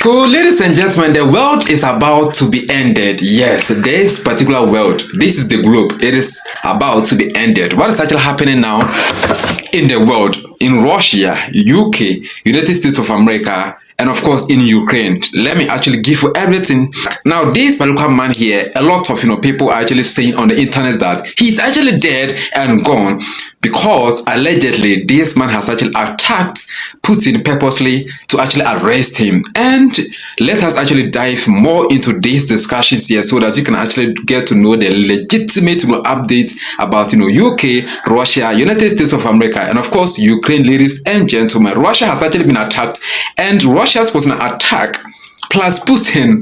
So, ladies and gentlemen, the world is about to be ended. Yes, this particular world, this is the globe. It is about to be ended. What is actually happening now in the world, in Russia, UK, United States of America, and of course in Ukraine? Let me actually give you everything. Now, this particular man here, a lot of people are actually saying on the internet that he's actually dead and gone because allegedly this man has actually attacked Putin purposely to actually arrest him. And let us actually dive more into these discussions here so that you can actually get to know the legitimate updates about UK, Russia, United States of America, and of course Ukraine. Ladies and gentlemen, Russia has actually been attacked, and Russia's was an attack plus Putin,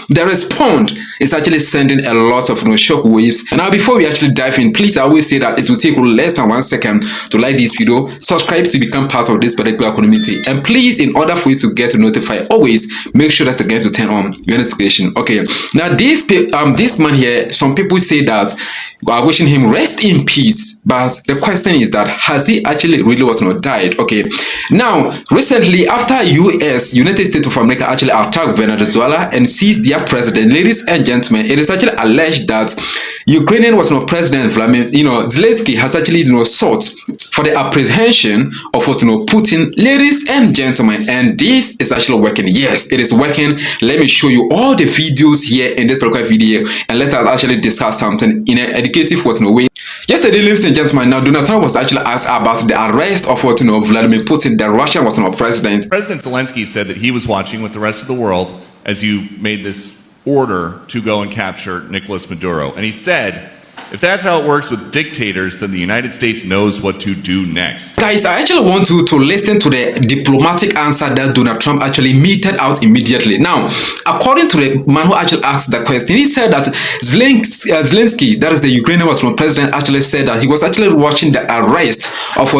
the response is actually sending a lot of shock waves. And now, before we actually dive in, please, I always say that it will take less than 1 second to like this video, subscribe to become part of this particular community, and please, in order for you to get notified, always make sure that's again to turn on your notification. Okay, now this man here, some people say that we are wishing him rest in peace, but the question is that has he actually really was not died? Okay, now recently, after United States of America actually attacked Venezuela and seized their president, ladies and gentlemen, it is actually alleged that Ukrainian was not president Vladimir Zelensky has actually sought for the apprehension of Putin, ladies and gentlemen, and this is actually working. Yes, it is working. Let me show you all the videos here in this particular video, and let us actually discuss something in an educative way. Yesterday, ladies and gentlemen, now Donald Trump was actually asked about the arrest of Vladimir Putin, the Russian was not president. President Zelensky said that he was watching with the rest of the world as you made this order to go and capture Nicolas Maduro. And he said, if that's how it works with dictators, then the United States knows what to do next. Guys, I actually want you to listen to the diplomatic answer that Donald Trump actually meted out immediately. Now, according to the man who actually asked the question, he said that Zelensky, that is the Ukrainian president, actually said that he was actually watching the arrest of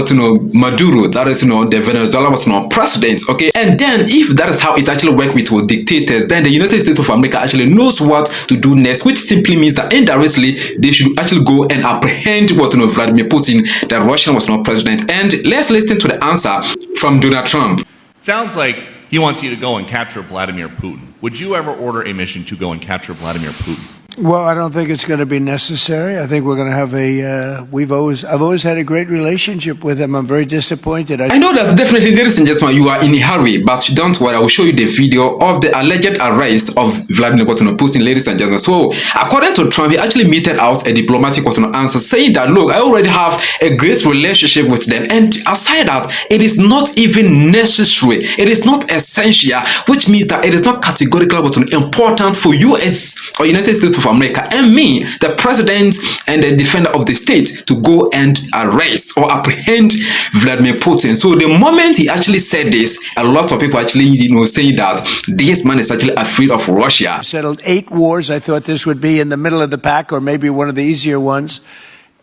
Maduro, that is the Venezuela president. Okay, and then if that is how it actually works with dictators, then the United States of America actually knows what to do next, which simply means that indirectly they should actually go and apprehend Vladimir Putin, the Russian was not president. And let's listen to the answer from Donald Trump. Sounds like he wants you to go and capture Vladimir Putin. Would you ever order a mission to go and capture Vladimir Putin? Well, I don't think it's going to be necessary. I think we're going to have I've always had a great relationship with him. I'm very disappointed. I know that definitely, ladies and gentlemen, you are in a hurry, but don't worry, I will show you the video of the alleged arrest of Vladimir Putin, ladies and gentlemen. So, according to Trump, he actually meted out a diplomatic answer saying that, look, I already have a great relationship with them, and aside that, it is not even necessary. It is not essential, which means that it is not categorically important for US or United States of America and me, the president and the defender of the state, to go and arrest or apprehend Vladimir Putin. So the moment he actually said this, a lot of people actually saying that this man is actually afraid of Russia. Settled 8 wars. I thought this would be in the middle of the pack, or maybe one of the easier ones.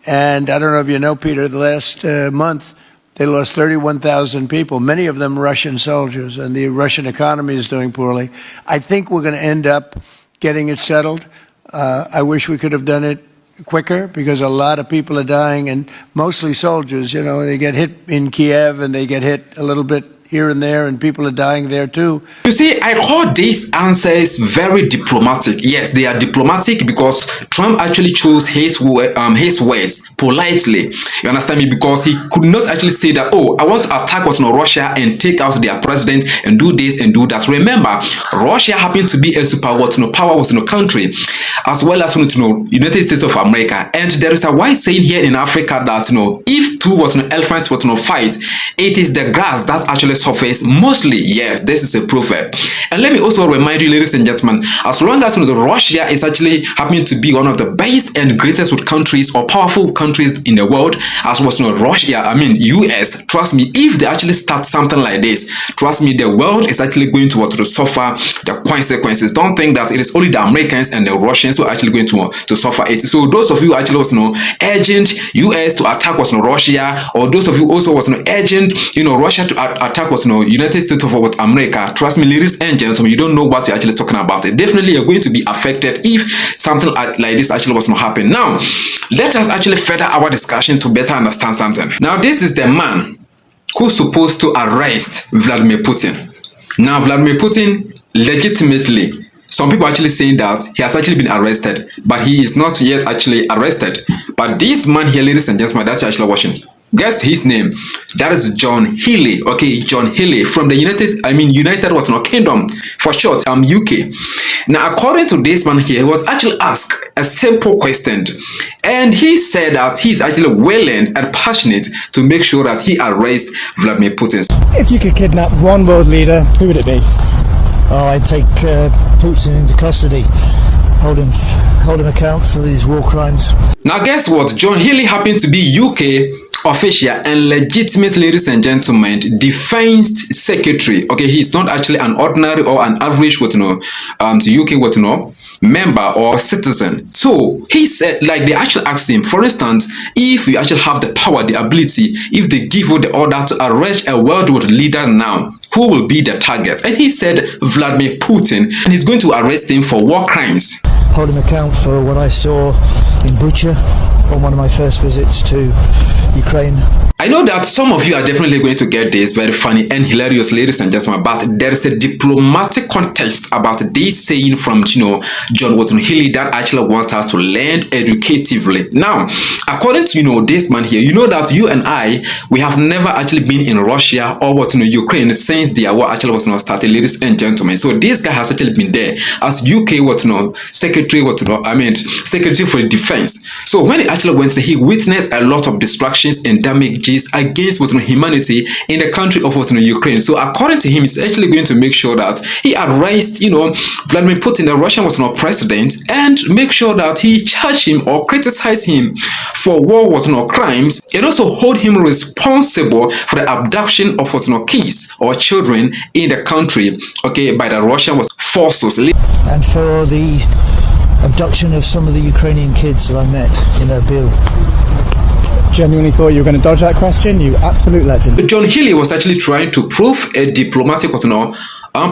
And I don't know if you know, Peter, the last month they lost 31,000 people, many of them Russian soldiers, and the Russian economy is doing poorly. I think we're going to end up getting it settled. I wish we could have done it quicker because a lot of people are dying, and mostly soldiers. They get hit in Kiev and they get hit a little bit here and there, and people are dying there too. You see, I call these answers very diplomatic. Yes, they are diplomatic because Trump actually chose his words politely. You understand me? Because he could not actually say that, oh, I want to attack Russia and take out their president and do this and do that. Remember, Russia happened to be a power country, as well as United States of America. And there is a wise saying here in Africa that if two elephants fight, it is the grass that actually surface mostly. Yes, this is a proverb. And let me also remind you, ladies and gentlemen, as long as Russia is actually happening to be one of the best and greatest countries or powerful countries in the world, as was US, trust me, if they actually start something like this, trust me, the world is actually going to suffer the consequences. Don't think that it is only the Americans and the Russians who are actually going to suffer it. So those of you actually urging US to attack Russia, or those of you also urging Russia to attack United States of America, trust me, ladies and gentlemen, you don't know what you're actually talking about. Definitely you're going to be affected if something like this actually was not happen. Now, let us actually further our discussion to better understand something. Now, this is the man who's supposed to arrest Vladimir Putin. Now, Vladimir Putin legitimately. Some people actually saying that he has actually been arrested, but he is not yet actually arrested. But this man here, ladies and gentlemen, that's actually watching. Guess his name. That is John Healey. Okay, John Healey from the United what not Kingdom for short, UK. Now, according to this man here, he was actually asked a simple question, and he said that he's actually willing and passionate to make sure that he arrests Vladimir Putin. If you could kidnap one world leader, who would it be? Oh, I'd take Putin into custody, hold him account for these war crimes. Now, guess what? John Healey happens to be UK official and legitimate, ladies and gentlemen, defense secretary. Okay, he's not actually an ordinary or an average to UK member or citizen. So he said, like, they actually asked him, for instance, if you actually have the power, the ability, if they give you the order to arrest a world leader now, who will be the target? And he said Vladimir Putin, and he's going to arrest him for war crimes. Hold him account for what I saw in Bucha on one of my first visits to Ukraine. I know that some of you are definitely going to get this very funny and hilarious, ladies and gentlemen, but there is a diplomatic context about this saying from John Healey that actually wants us to learn educatively. Now, according to this man here, you know that you and I, we have never actually been in Russia or Ukraine since the war actually was not started, ladies and gentlemen. So this guy has actually been there as UK secretary secretary for defense. So when he actually went there, he witnessed a lot of destructions and damages against humanity in the country of Ukraine. So according to him, he's actually going to make sure that he arrests Vladimir Putin, the Russian president, and make sure that he charge him or criticize him for war crimes, and also hold him responsible for the abduction of kids or children in the country, okay, by the Russian forces. And for the abduction of some of the Ukrainian kids that I met in Erbil. Genuinely thought you were going to dodge that question, you absolute legend. John Healey was actually trying to prove a diplomatic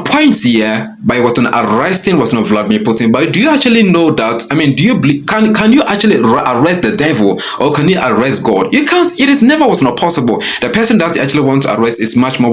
points here by arresting Vladimir Putin. But do you actually know that? I mean, do you can you actually arrest the devil, or can you arrest God? You can't. It is never possible. The person that you actually want to arrest is much more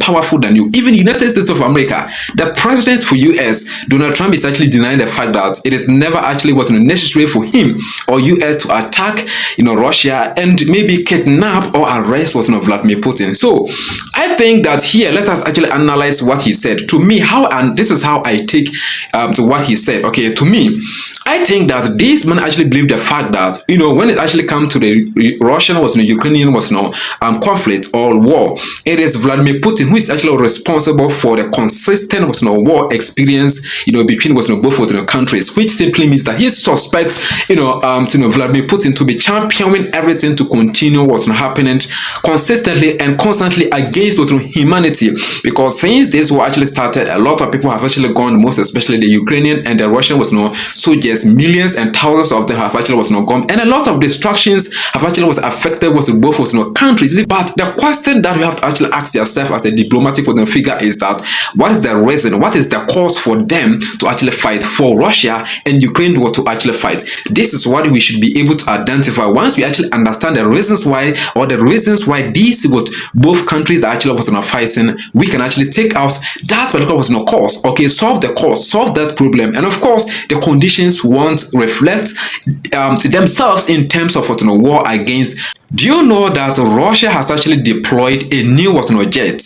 powerful than you. Even United States of America, the president for US, Donald Trump, is actually denying the fact that it is never actually necessary for him or US to attack Russia and maybe kidnap or arrest Vladimir Putin. So I think that here, let us actually analyze what he said. To me, and this is how I take to what he said. Okay, to me, I think that this man actually believed the fact that when it actually comes to the Russian Ukrainian conflict or war, it is Vladimir Putin who is actually responsible for the consistent war experience between both countries, which simply means that he suspects Vladimir Putin to be championing everything to continue happening consistently and constantly against humanity, because since this war actually started, a lot of people have actually gone, most especially the Ukrainian and the Russian soldiers, millions and thousands of them have actually gone, and a lot of destructions have actually affected both countries. But the question that you have to actually ask yourself as a diplomatic figure is that what is the reason, what is the cause for them to actually fight, for Russia and Ukraine to actually fight? This is what we should be able to identify. Once we actually understand the reasons why, or the reasons why these both countries are actually fighting, we can actually take out that particular cause. Okay, solve the cause, solve that problem, and of course the conditions won't reflect to themselves in terms of war against. Do you know that Russia has actually deployed a new jet,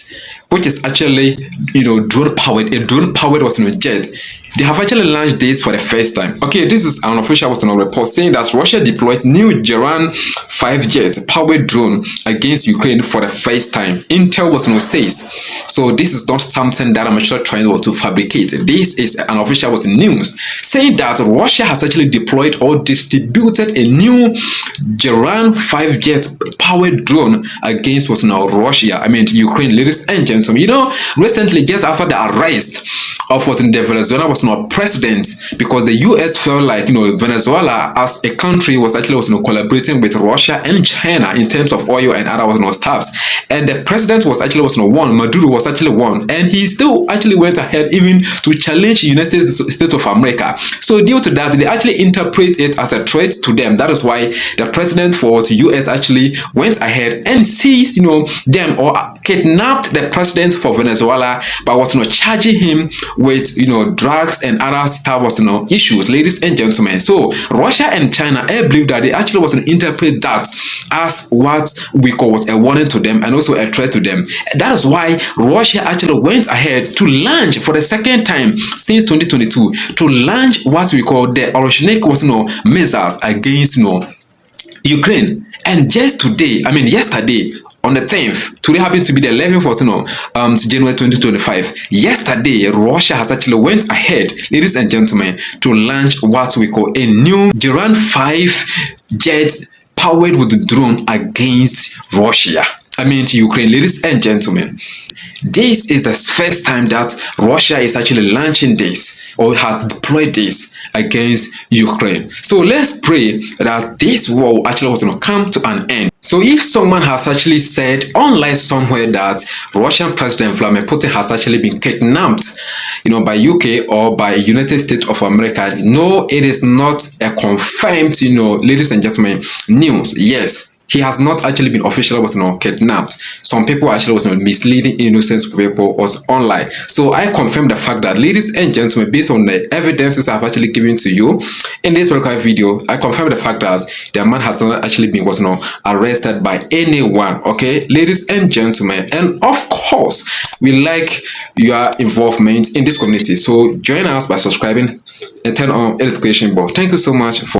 which is actually drone powered jet? They have actually launched this for the first time. Okay, this is an official report saying that Russia deploys new GERAN-5 jet powered drone against Ukraine for the first time. Intel says. So this is not something that I'm actually trying to fabricate. This is an official news saying that Russia has actually deployed or distributed a new GERAN-5 jet powered drone against Russia. Ukraine, ladies and gentlemen. Recently, just after the arrest of what the Venezuela was not president, because the US felt like Venezuela as a country was actually collaborating with Russia and China in terms of oil and other stuffs, and the president was actually one. Maduro was actually one, and he still actually went ahead even to challenge the United States of America. So due to that, they actually interpret it as a threat to them. That is why the president for the US actually went ahead and seized them, or kidnapped the president for Venezuela by charging him with drugs and other stuff issues, ladies and gentlemen. So Russia and China, I believe that they actually interpret that as what we call a warning to them and also a threat to them. That is why Russia actually went ahead to launch for the second time since 2022 to launch what we call the Oroshinik missiles against Ukraine. And just today, yesterday, on the 10th, today happens to be the 11th of January 2025. Yesterday, Russia has actually went ahead, ladies and gentlemen, to launch what we call a new GERAN-5 jet powered with the drone against Russia. To Ukraine, ladies and gentlemen. This is the first time that Russia is actually launching this or has deployed this against Ukraine. So let's pray that this war will actually come to an end. So if someone has actually said online somewhere that Russian President Vladimir Putin has actually been kidnapped, by UK or by United States of America, no, it is not a confirmed, ladies and gentlemen, news. Yes, he has not actually been officially kidnapped. Some people actually misleading innocent people online. So I confirm the fact that, ladies and gentlemen, based on the evidences I've actually given to you in this video, I confirm the fact that the man has not actually been arrested by anyone. Okay, ladies and gentlemen, and of course, we like your involvement in this community. So join us by subscribing and turn on the notification bell. Thank you so much for